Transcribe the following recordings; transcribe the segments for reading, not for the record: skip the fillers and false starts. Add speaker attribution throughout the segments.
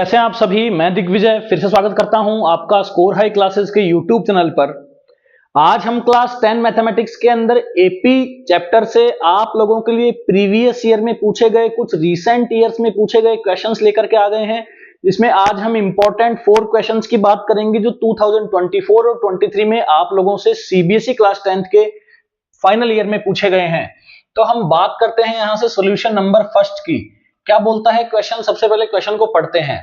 Speaker 1: कैसे हैं आप सभी। मैं दिग्विजय फिर से स्वागत करता हूं आपका स्कोर हाई क्लासेस के यूट्यूब चैनल पर। आज हम क्लास 10 मैथमेटिक्स के अंदर एपी चैप्टर से आप लोगों के लिए प्रीवियस ईयर में पूछे गए कुछ रीसेंट ईयर्स में पूछे गए क्वेश्चंस लेकर के आ गए हैं, जिसमें आज हम इंपॉर्टेंट 4 क्वेश्चंस की बात करेंगे जो 2024 और 23 में आप लोगों से सीबीएसई क्लास 10 के फाइनल ईयर में पूछे गए हैं। तो हम बात करते हैं यहां से सॉल्यूशन नंबर फर्स्ट की। क्या बोलता है क्वेश्चन? सबसे पहले क्वेश्चन को पढ़ते हैं।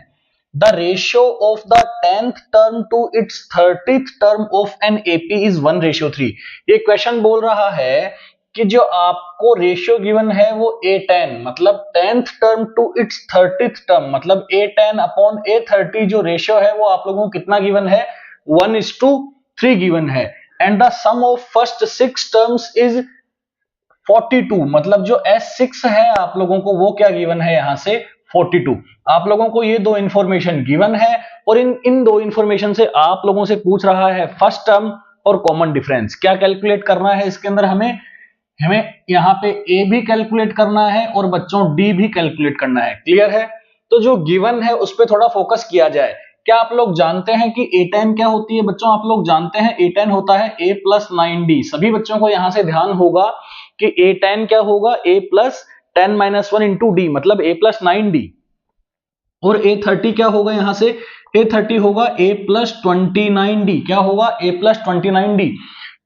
Speaker 1: The ratio of the 10th term to its 30th term of an AP is 1:3। ये क्वेश्चन बोल रहा है कि जो आपको रेशियो गिवन है वो A10 मतलब 10th term to its 30th term मतलब A10 अपॉन A30 जो रेशियो है वो आप लोगों को कितना गिवन है? 1:3 गिवन है। And the sum of first 6 terms is 42 मतलब जो S6 है आप लोगों को वो क्या गिवन है यहां से? 42। आप लोगों को ये दो इंफॉर्मेशन गिवन है और इन दो इंफॉर्मेशन से आप लोगों से पूछ रहा है फर्स्ट टर्म और कॉमन डिफरेंस। क्या कैलकुलेट करना है इसके अंदर? हमें यहां पे A भी कैलकुलेट करना है और बच्चों D भी कैलकुलेट करना है। क्लियर है? तो जो गिवन है उस पर थोड़ा फोकस किया जाए। क्या आप लोग जानते हैं कि A10 क्या होती है? बच्चों आप लोग जानते हैं A10 होता है A प्लस 9D। सभी बच्चों को यहां से ध्यान होगा कि A10 क्या होगा? A प्लस 10-1 इंटू डी मतलब A प्लस 9D। और A30 क्या होगा यहां से? A30 होगा A प्लस 29D। क्या होगा? A plus 29D।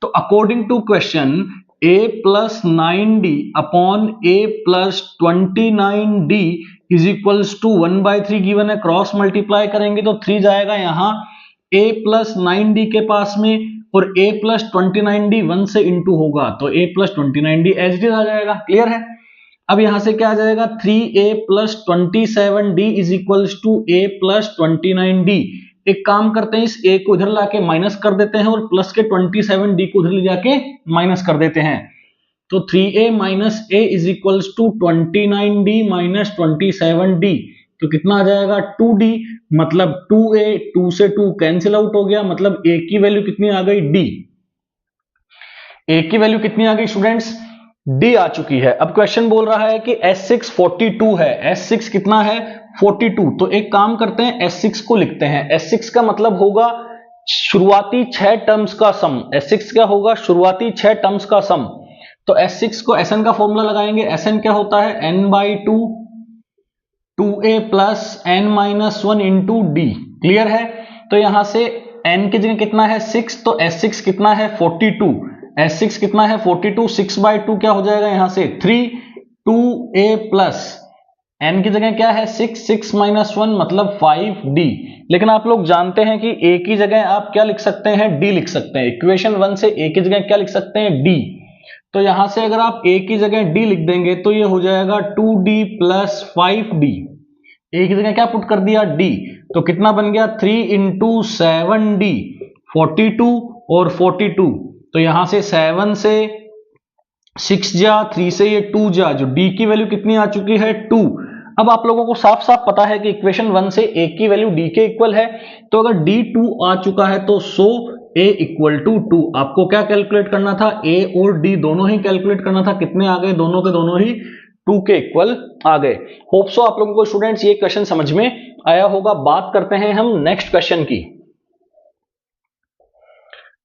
Speaker 1: तो according to question A plus 9D upon A plus 29D is equals to 1/3 given है। क्रॉस मल्टीप्लाई करेंगे तो 3 जाएगा यहां A प्लस 9D के पास में और A प्लस 29D 1 से इंटू होगा तो A plus 29D as it is आ जाएगा। क्लियर है? अब यहां से क्या आ जाएगा? 3A plus 27D is equals to A plus 29D। एक काम करते हैं, इस A को इधर लाके माइनस कर देते हैं और प्लस के 27D को इधर ले जाके माइनस कर देते हैं। तो 3A minus A is equals to 29D minus 27D। तो कितना आ जाएगा? 2D मतलब 2A 2 से 2 कैंसिल आउट हो गया मतलब A की वैल्यू कितनी आ गई? D। A की वैल्यू कितनी आ गई स्टूडेंट्स? D आ चुकी है। अब क्वेश्चन बोल रहा है कि S6 42 है। S6 कितना है? 42। तो एक काम करते हैं, S6 को लिखते हैं। S6 का मतलब होगा शुरुआती 6 टर्म्स का सम। S6 क्या होगा? शुरुआती 6 टर्म्स का सम। तो S6 को Sn का फॉर्मूला लगाएंगे। Sn क्या होता है? n/2 2A plus n-1 into D. Clear है? तो यहां से n की जगह कितना है? 6। तो S6 कितना है? 42। S6 कितना है? 42। 6/2 क्या हो जाएगा यहां से? 3 2A प्लस n की जगह क्या है? 6 6 माइनस 1 मतलब 5D। लेकिन आप लोग जानते हैं कि A की जगह आप क्या लिख सकते हैं? D लिख सकते हैं। इक्वेशन 1 से A की जगह क्या लिख सकते हैं? D। तो यहां से अगर आप A की जगह D लिख देंगे तो ये हो जाएगा 2D प्लस 5D। A की जगह क्या पुट कर दिया? D। तो कितना बन गया? 3 इंटू 7D 42 और 42। तो यहां से 7 से 6 जा, 3 से ये 2 जा, जो D की वैल्यू कितनी आ चुकी है? 2। अब आप लोगों को साफ साफ पता है कि इक्वेशन 1 से A की वैल्यू D के इक्वल है। तो अगर D 2 आ चुका है तो सो A इक्वल टू 2। आपको क्या कैलकुलेट करना था? A और D दोनों ही कैलकुलेट करना था। कितने आ गए? दोनों के दोनों ही 2 के इक्वल आ गए। होप सो आप लोगों को स्टूडेंट्स ये क्वेश्चन समझ में आया होगा। बात करते हैं हम नेक्स्ट क्वेश्चन की।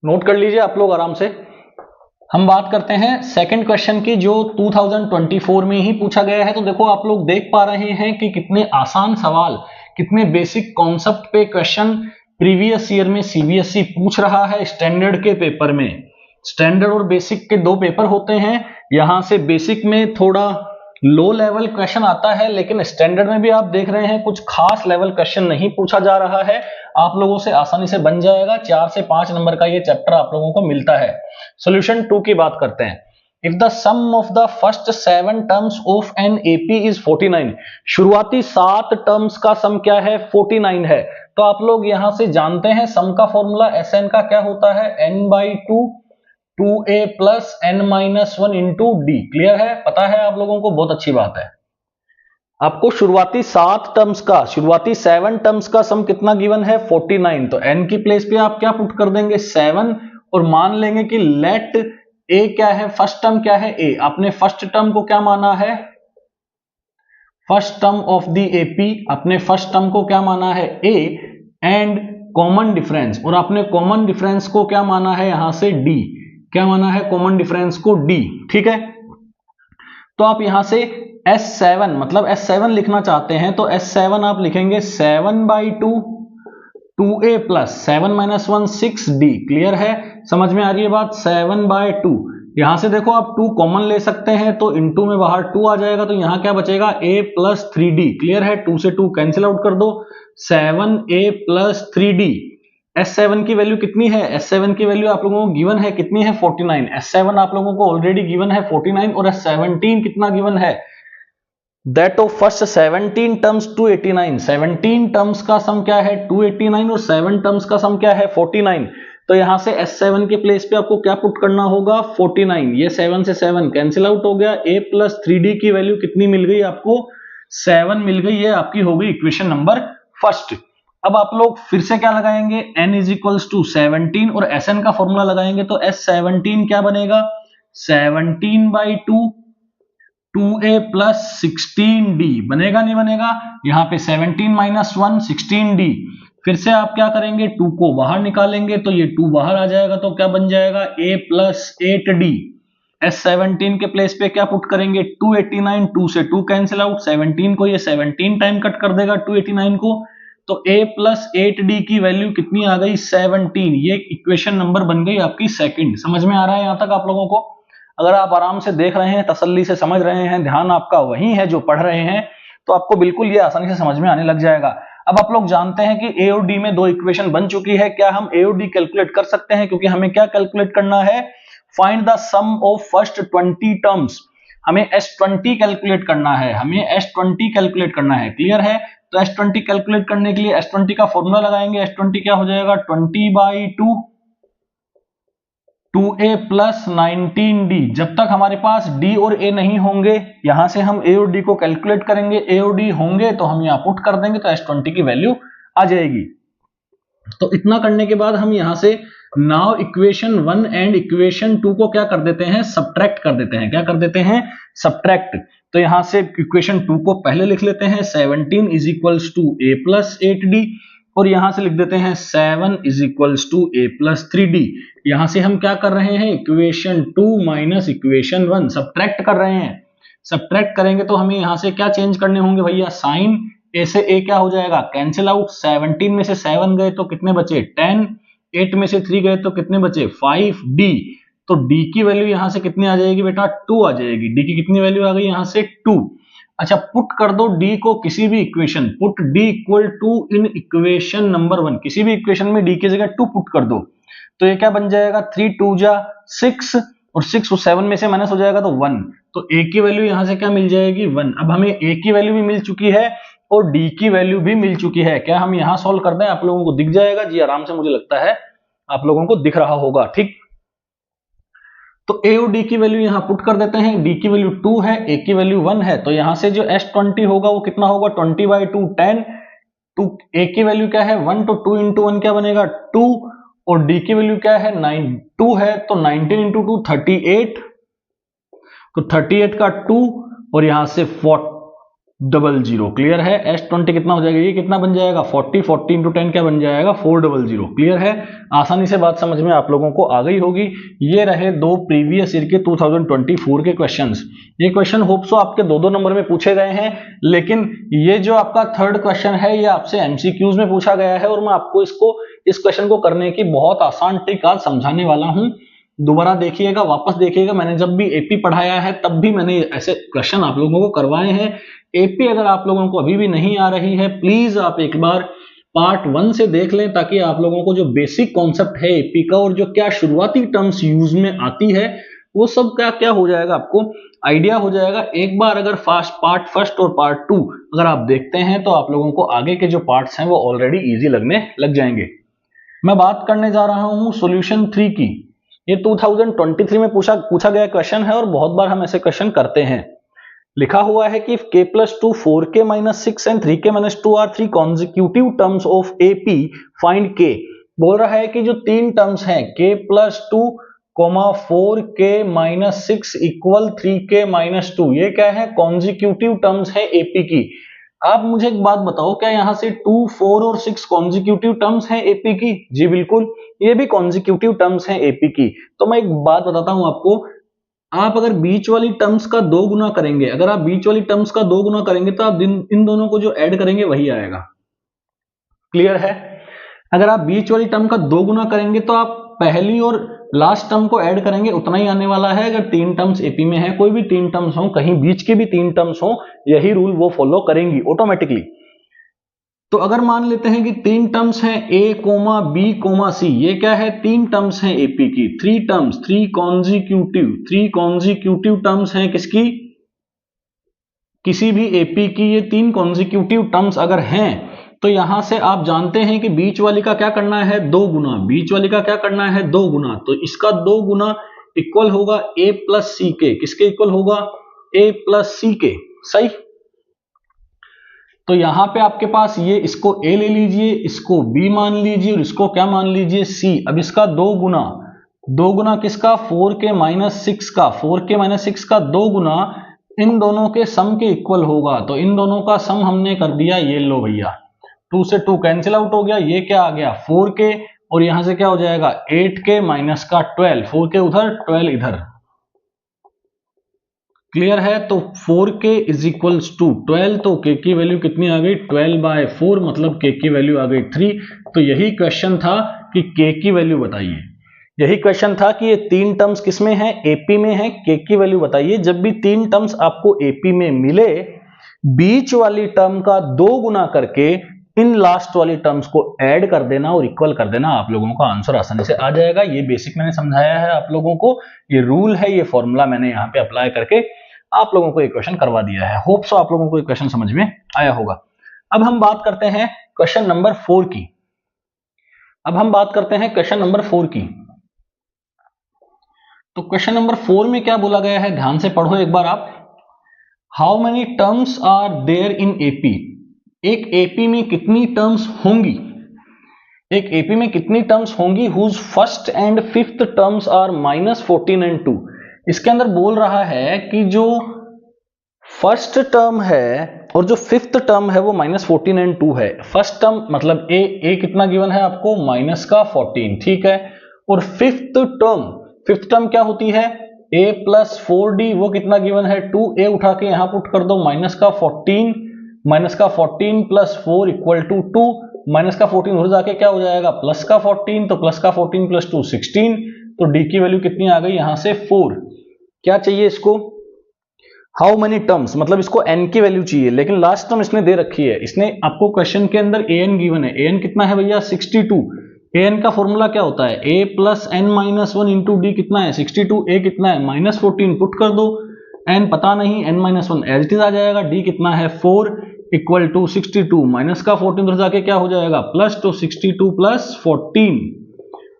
Speaker 1: नोट कर लीजिए आप लोग आराम से। हम बात करते हैं सेकंड क्वेश्चन की जो 2024 में ही पूछा गया है। तो देखो आप लोग देख पा रहे हैं कि कितने आसान सवाल, कितने बेसिक कॉन्सेप्ट पे क्वेश्चन प्रीवियस ईयर में सीबीएसई पूछ रहा है स्टैंडर्ड के पेपर में। स्टैंडर्ड और बेसिक के 2 पेपर होते हैं। यहां से बेसिक में थोड़ा लो लेवल क्वेश्चन आता है, लेकिन स्टैंडर्ड में भी आप देख रहे हैं कुछ खास लेवल क्वेश्चन नहीं पूछा जा रहा है। आप लोगों से आसानी से बन जाएगा। 4 से 5 नंबर का ये चैप्टर आप लोगों को मिलता है। सॉल्यूशन 2 की बात करते हैं। If the sum of the first 7 terms of an AP is 49। शुरुआती 7 टर्म्स का सम क्या है? 49 है। तो आप लोग यहां से जानते हैं सम का फॉर्मूला Sn का क्या होता है? n/2 2A plus n-1 into D. Clear है? पता है आप लोगों को? बहुत अच्छी बात है। आपको शुरुआती 7 टर्म्स का, शुरुआती 7 टर्म्स का सम कितना गिवन है? 49। तो n की प्लेस पे आप क्या पुट कर देंगे? 7 और मान लेंगे कि लेट A क्या है? फर्स्ट टर्म क्या है? A। आपने फर्स्ट टर्म को क्या माना है? First term of the AP, अपने फर्स्ट टर्म को क्या माना है ए, एंड कॉमन डिफरेंस, और आपने कॉमन डिफरेंस को क्या माना है यहां से डी, क्या माना है कॉमन डिफरेंस को डी, ठीक है। तो आप यहां से S7 मतलब S7 लिखना चाहते हैं तो S7 आप लिखेंगे 7/2 2a प्लस 7 - 1 6d, क्लियर है, समझ में आ रही है बात। 7/2, यहां से देखो आप 2 कॉमन ले सकते हैं तो इनटू में बाहर 2 आ जाएगा, तो यहां क्या बचेगा a + 3d, क्लियर है, 2 से 2 कैंसिल आउट कर दो, 7a + 3d। S7 की वैल्यू कितनी है, S7 की वैल्यू आप लोगों को गिवन है कितनी है 49, S7 आप लोगों को ऑलरेडी गिवन है 49, और S17 कितना गिवन है, that of first 17 terms 289, 17 terms का सम क्या है 289 और 7 टर्म्स का सम क्या है 49। तो यहां से S7 के प्लेस पे आपको क्या पुट करना होगा 49, ये 7 से 7 कैंसिल आउट हो गया, a + 3d की वैल्यू कितनी मिल गई आपको 7 मिल गई, ये आपकी हो गई इक्वेशन नंबर फर्स्ट। अब आप लोग फिर से क्या लगाएंगे n = 17 और Sn का फॉर्मूला लगाएंगे तो S17 क्या बनेगा 17/2 2a + 16d बनेगा, नहीं बनेगा, यहां पे 17 - 1 16d। फिर से आप क्या करेंगे 2 को बाहर निकालेंगे तो ये 2 बाहर आ जाएगा, तो क्या बन जाएगा a + 8d। S17 के प्लेस पे क्या पुट करेंगे 289, 2 से 2 कैंसिल आउट, 17 को ये 17 टाइम कट कर देगा 289 को, तो a + 8d की वैल्यू कितनी आ गई 17, ये इक्वेशन नंबर बन गई आपकी सेकंड। समझ में आ रहा है यहां तक आप लोगों को, अगर आप आराम से देख रहे हैं, तसल्ली से समझ रहे हैं, ध्यान आपका वही है जो पढ़ रहे हैं, तो आपको बिल्कुल ये आसानी से समझ में आने लग जाएगा। अब आप लोग जानते हैं कि a और d में 2 इक्वेशन बन चुकी है, क्या हम a और d कैलकुलेट कर सकते हैं, क्योंकि हमें क्या कैलकुलेट करना है, find the sum of first 20 terms, हमें S20 कैलकुलेट करना है, हमें S20 कैलकुलेट करना है, क्लियर है। तो S20 कैलकुलेट करने के लिए S20 का फॉर्मूला लगाएंगे, S20 क्या हो जाएगा 20/2 2a + 19d। जब तक हमारे पास d और a नहीं होंगे, यहां से हम a और d को कैलकुलेट करेंगे, a और d होंगे तो हम यहां पुट कर देंगे तो S20 की वैल्यू आ जाएगी। तो इतना करने के बाद हम यहां से नाउ इक्वेशन 1 एंड इक्वेशन 2 को क्या कर देते हैं सब्ट्रैक्ट कर देते हैं, क्या कर देते हैं सब्ट्रैक्ट। तो यहां से इक्वेशन 2 को पहले लिख लेते हैं 17 = a + 8d, और यहां से लिख देते हैं 7 = a + 3d। यहां से हम क्या कर रहे हैं इक्वेशन 2 - इक्वेशन 1 सब्ट्रैक्ट कर रहे हैं। सब्ट्रैक्ट करेंगे तो हमें यहां से क्या चेंज करने होंगे भैया, साइन a से a क्या हो जाएगा कैंसिल आउट, 17 में से 7 गए तो कितने बचे 10, 8 में से 3 गए तो कितने बचे 5d। तो d की वैल्यू यहां से कितनी आ जाएगी बेटा 2 आ जाएगी, d की कितनी वैल्यू आ गई यहां से 2। अच्छा पुट कर दो d को किसी भी equation, put d = in equation number 1, किसी भी इक्वेशन में d की जगह 2 पुट कर दो, तो ये क्या बन जाएगा 3 × 2 = 6 और 6 और 7 में से माइनस हो जाएगा तो 1, तो a की वैल्यू यहां से क्या मिल जाएगी 1। अब हमें a की वैल्यू भी मिल चुकी है और d की वैल्यू भी मिल चुकी है, क्या हम यहां सॉल्व कर दें, आप लोगों को दिख जाएगा जी, आराम से मुझे लगता है आप लोगों को दिख रहा होगा, ठीक। तो a और d की वैल्यू यहां पुट कर देते हैं, d की वैल्यू 2 है, a की वैल्यू 1 है, तो यहां से जो S20 होगा वो कितना होगा 20/2 10, तो a की वैल्यू क्या है 1, तो 2 × 1 क्या बनेगा 2, और d की वैल्यू क्या है 9 2 है, तो 19 × 2 38, तो 38 का 2 और यहां से 400, क्लियर है। S20 कितना हो जाएगा, ये कितना बन जाएगा 40, 40 × 10 क्या बन जाएगा 400, क्लियर है। आसानी से बात समझ में आप लोगों को आ गई होगी। ये रहे 2 प्रीवियस ईयर के 2024 के क्वेश्चंस। ये क्वेश्चन होप सो आपके 2-2 नंबर में पूछे गए हैं, लेकिन ये जो आपका थर्ड क्वेश्चन है ये आपसे MCQs में पूछा गया है, और मैं आपको इस क्वेश्चन को करने की बहुत आसान ट्रिक आज समझाने वाला हूं। दोबारा देखिएगा, वापस देखिएगा, मैंने जब भी AP पढ़ाया है तब भी मैंने ऐसे क्वेश्चन आप लोगों को करवाए हैं। AP अगर आप लोगों को अभी भी नहीं आ रही है, प्लीज आप एक बार पार्ट 1 से देख लें, ताकि आप लोगों को जो बेसिक कॉन्सेप्ट है AP का और जो क्या शुरुआती टर्म्स यूज में आती है वो सब क्या क्या हो जाएगा, आपको आइडिया हो जाएगा। एक बार अगर पार्ट फर्स्ट और पार्ट 2 अगर आप देखते हैं तो आप लोगों को आगे के जो पार्ट्स हैं वो ऑलरेडी इजी लगने लग जाएंगे। मैं बात करने जा रहा हूं सॉल्यूशन 3 की। ये 2023 में पूछा गया क्वेश्चन है, और बहुत बार हम ऐसे क्वेश्चन करते हैं। लिखा हुआ है कि k + 2 4k - 6 and 3k - 2 are 3 consecutive terms of AP, find k। बोल रहा है कि जो 3 टर्म्स हैं k + 2 4k minus 6 equal 3k minus 2। ये क्या है? कॉन्जिक्यूटिव टर्म्स है एपी की। आप मुझे एक बात बताओ, क्या यहां से 2, 4 और 6 कॉन्जिक्यूटिव टर्म्स हैं एपी की? जी बिल्कुल, ये भी कॉन्जिक्यूटिव टर्म्स हैं एपी की। तो मैं एक बात बताता हूं आपको, आप अगर बीच वाली टर्म्स का 2 गुना करेंगे, अगर आप बीच वाली टर्म्स का 2 गुना करेंगे तो आप इन दोनों को जो ऐड करेंगे वही आएगा। क्लियर है? अगर आप बीच वाली टर्म का 2 गुना करेंगे तो आप पहली और लास्ट टर्म को ऐड करेंगे, उतना ही आने वाला है। अगर 3 टर्म्स एपी में है, कोई भी 3 टर्म्स हो, कहीं बीच के भी 3 टर्म्स हो, यही रूल वो फॉलो करेंगी ऑटोमेटिकली। तो अगर मान लेते हैं कि 3 टर्म्स हैं a, b, c, ये क्या है? 3 टर्म्स हैं एपी की, 3 टर्म्स, 3 कॉन्जिक्यूटिव टर्म्स हैं किसकी? किसी भी एपी की ये 3 कॉन्जिक्यूटिव टर्म्स अगर हैं तो यहां से आप जानते हैं कि बीच वाली का क्या करना है? 2 गुना। बीच वाली का क्या करना है? 2 गुना। तो इसका 2 गुना इक्वल होगा a प्लस सी के। किसके इक्वल होगा? a प्लस सी के। सही। तो यहां पे आपके पास ये, इसको a ले लीजिए, इसको b मान लीजिए और इसको क्या मान लीजिए? c। अब इसका 2 गुना किसका? 4k माइनस 6 का। 4k माइनस 6 का 2 गुना इन दोनों के सम के इक्वल होगा। तो इन दोनों का सम हमने कर दिया, ये लो भैया, 2 से 2 कैंसिल आउट हो गया। ये क्या आ गया? 4k, और यहां से क्या हो जाएगा? 8k माइनस का 12, 4k उधर 12 इधर। क्लियर है? तो 4k इज इक्वल्स टू 12, तो k की वैल्यू कितनी आ गई? 12/4, मतलब k की वैल्यू आ गई 3। तो यही क्वेश्चन था कि k की वैल्यू बताइए। यही क्वेश्चन था कि ये 3 टर्म्स किसमें है? एपी में है, k की वैल्यू बताइए। जब भी 3 टर्म्स आपको एपी में मिले, बीच वाली टर्म का 2 गुना करके इन लास्ट वाली टर्म्स को ऐड कर देना और इक्वल कर देना, आप लोगों का आंसर आसानी से आ जाएगा। ये बेसिक मैंने समझाया है आप लोगों को, ये रूल है, ये फॉर्मूला मैंने यहाँ पे अप्लाई करके आप लोगों को ये क्वेश्चन करवा दिया है। होप सो आप लोगों को ये क्वेश्चन समझ में आया होगा। अब हम बात करते हैं क्वेश्चन नंबर 4 की। तो क्वेश्चन नंबर 4 में क्या बोला गया है? ध्यान से पढ़ो एक बार आप। How many terms are there in AP? एक एपी में कितनी टर्म्स होंगी? एक एपी में कितनी टर्म्स होंगी? Whose first and fifth terms are -14 and 2। इसके अंदर बोल रहा है कि जो फर्स्ट टर्म है और जो फिफ्थ टर्म है वो -14 and 2 है। फर्स्ट टर्म मतलब ए कितना गिवन है आपको? -14, ठीक है। और फिफ्थ टर्म क्या होती है? a प्लस 4d, वो कितना गिवन है? 2a। उठा के यहां पुट कर दो, -14 प्लस 4 इक्वल टू 2। -14 उधर जाके क्या हो जाएगा? +14। तो +14 प्लस 2 16। तो d की वैल्यू कितनी आ गई यहां से? 4। क्या चाहिए इसको? हाउ मेनी टर्म्स, मतलब इसको n की वैल्यू चाहिए, लेकिन लास्ट टर्म इसने दे रखी है। इसने आपको क्वेश्चन के अंदर an गिवन है। an कितना है भैया? 62। an का फॉर्मूला क्या होता है? a plus n minus 1 into D कितना है? 62। a कितना है? -14, पुट कर दो। n पता नहीं, n minus 1 as it is आ जाएगा। d कितना है? 4 इक्वल टू 62 माइनस का 14 उधर जाके क्या हो जाएगा? प्लस। तो 62 प्लस 14,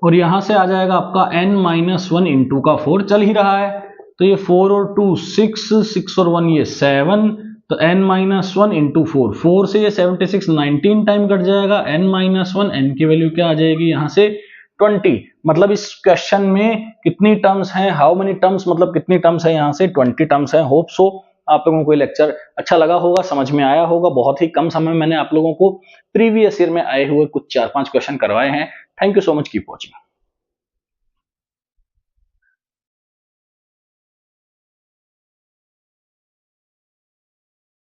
Speaker 1: और यहां से आ जाएगा आपका n माइनस 1 इंटू का 4 चल ही रहा है। तो ये 4 और 2 6, 6 और 1 ये 7। तो n माइनस 1 इंटू 4, 4 से ये 76 19 टाइम कट जाएगा। n माइनस 1, n की वैल्यू क्या आ जाएगी यहां से? 20। मतलब इस क्वेश्चन में कितनी टर्म्स हैं? हाउ मेनी टर्म्स मतलब कितनी टर्म्स है? यहां से 20 टर्म्स है। होप सो आप लोगों को ये लेक्चर अच्छा लगा होगा, समझ में आया होगा। बहुत ही कम समय में मैंने आप लोगों को प्रीवियस ईयर में आए हुए कुछ 4-5 क्वेश्चन करवाए हैं। Thank you so much, keep watching.